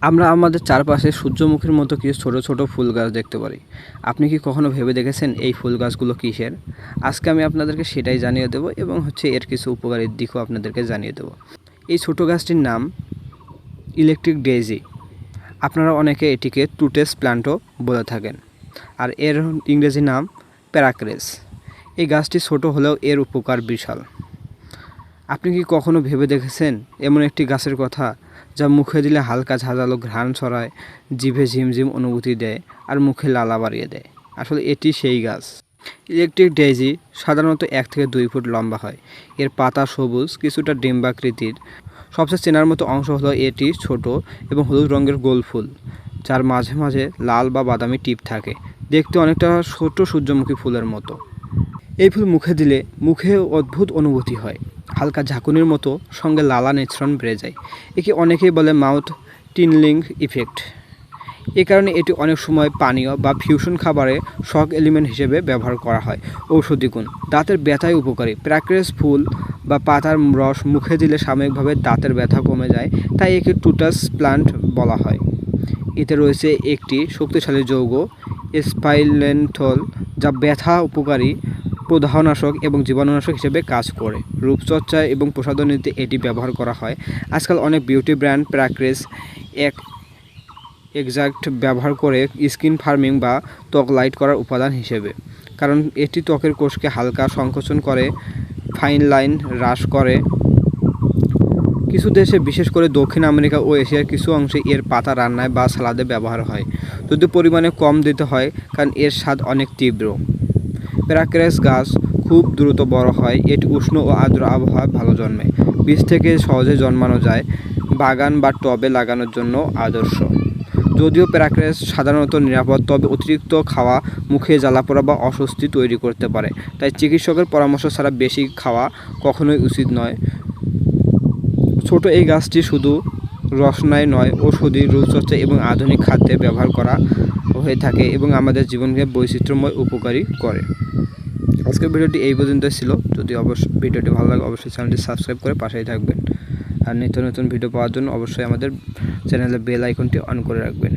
আমরা আমাদের চারপাশে সূর্যমুখীর মতো কিছু ছোট ছোট ফুল গাছ দেখতে পারি। আপনি কি কখনো ভেবে দেখেছেন এই ফুল গাছগুলো কিসের? আজকে আমি আপনাদেরকে সেটাই জানিয়ে দেবো এবং এর কিছু উপকারী দিকও আপনাদেরকে জানিয়ে দেবো। এই ছোট গাছটির নাম ইলেকট্রিক ডেইজি। আপনারা অনেকে এটিকে টুটেস প্ল্যান্টও বলে থাকেন, আর এর ইংরেজি নাম প্যারাক্রেস। এই গাছটি ছোট হলেও এর উপকার বিশাল। আপনি কি কখনো ভেবে দেখেছেন এমন একটি গাছের কথা যা মুখে দিলে হালকা ঝাঁঝালো ঘ্রাণ ছড়ায়, জিভে ঝিমঝিম অনুভূতি দেয় আর মুখে লালা বাড়িয়ে দেয়? আসলে এটি সেই গাছ। ইলেকট্রিক ডেইজি সাধারণত 1 থেকে 2 ফুট লম্বা হয়। এর পাতা সবুজ, কিছুটা ডিম্বাকৃতির। সবচেয়ে চেনার মতো অংশ হলো এটি ছোট এবং হলুদ রঙের গোল ফুল, যার মাঝে মাঝে লাল বা বাদামি টিপ থাকে। দেখতে অনেকটা ছোট সূর্যমুখী ফুলের মতো। এই ফুল মুখে দিলে মুখে অদ্ভুত অনুভূতি হয়, হালকা ঝাঁকুনির মতো, সঙ্গে লালা নেছরণ বেড়ে যায়। একে অনেকেই বলে মাউথ টিনলিং ইফেক্ট। এ কারণে এটি অনেক সময় পানীয় বা ফিউশন খাবারে শক এলিমেন্ট হিসেবে ব্যবহার করা হয়। ঔষধি গুণ: দাঁতের ব্যথায় উপকারী। প্যারাক্রেস ফুল বা পাতার রস মুখে দিলে সাময়িকভাবে দাঁতের ব্যথা কমে যায়, তাই একে টুটাস প্লান্ট বলা হয়। এতে রয়েছে একটি শক্তিশালী যৌগ স্পাইলেনথল, যা ব্যথা উপকারী, প্রদাহনাশক এবং জীবাণুনাশক হিসেবে কাজ করে। রূপচর্চা এবং প্রসাধনীতে এটি ব্যবহার করা হয়। আজকাল অনেক বিউটি ব্র্যান্ড প্যারাক্রেস এক্সট্রাক্ট ব্যবহার করে স্কিন ফার্মিং বা ত্বক লাইট করার উপাদান হিসেবে, কারণ এটি ত্বকের কোষকে হালকা সংকোচন করে, ফাইন লাইন হ্রাস করে। কিছু দেশে, বিশেষ করে দক্ষিণ আমেরিকা ও এশিয়ার কিছু অংশে এর পাতা রান্নায় বা সালাদে ব্যবহার হয়, যদিও পরিমাণে কম দিতে হয় কারণ এর স্বাদ অনেক তীব্র। প্যারাক্রেস গাছ খুব দ্রুত বড় হয়। এটি উষ্ণ ও আর্দ্র আবহাওয়ায় ভালো জন্মে। বীজ থেকে সহজে জন্মানো যায়। বাগান বা টবে লাগানোর জন্য আদর্শ। যদিও প্যারাক্রেস সাধারণত নিরাপদ, তবে অতিরিক্ত খাওয়া মুখে জ্বালাপোড়া বা অস্বস্তি তৈরি করতে পারে, তাই চিকিৎসকের পরামর্শ ছাড়া বেশি খাওয়া কখনোই উচিত নয়। ছোট এই গাছটি শুধু রসনায় নয়, ঔষধি, রূপচর্চা এবং আধুনিক খাদ্যে ব্যবহার করা হয়ে থাকে এবং আমাদের জীবনকে বৈচিত্র্যময় উপকারী করে। আজকের ভিডিওটি এই পর্যন্ত ছিল। যদি ভিডিওটি ভালো লাগে অবশ্যই চ্যানেলটি সাবস্ক্রাইব করে পাশেই থাকবেন, আর নিত্য নতুন ভিডিও পাওয়ার জন্য অবশ্যই আমাদের চ্যানেলের বেল আইকনটি অন করে রাখবেন।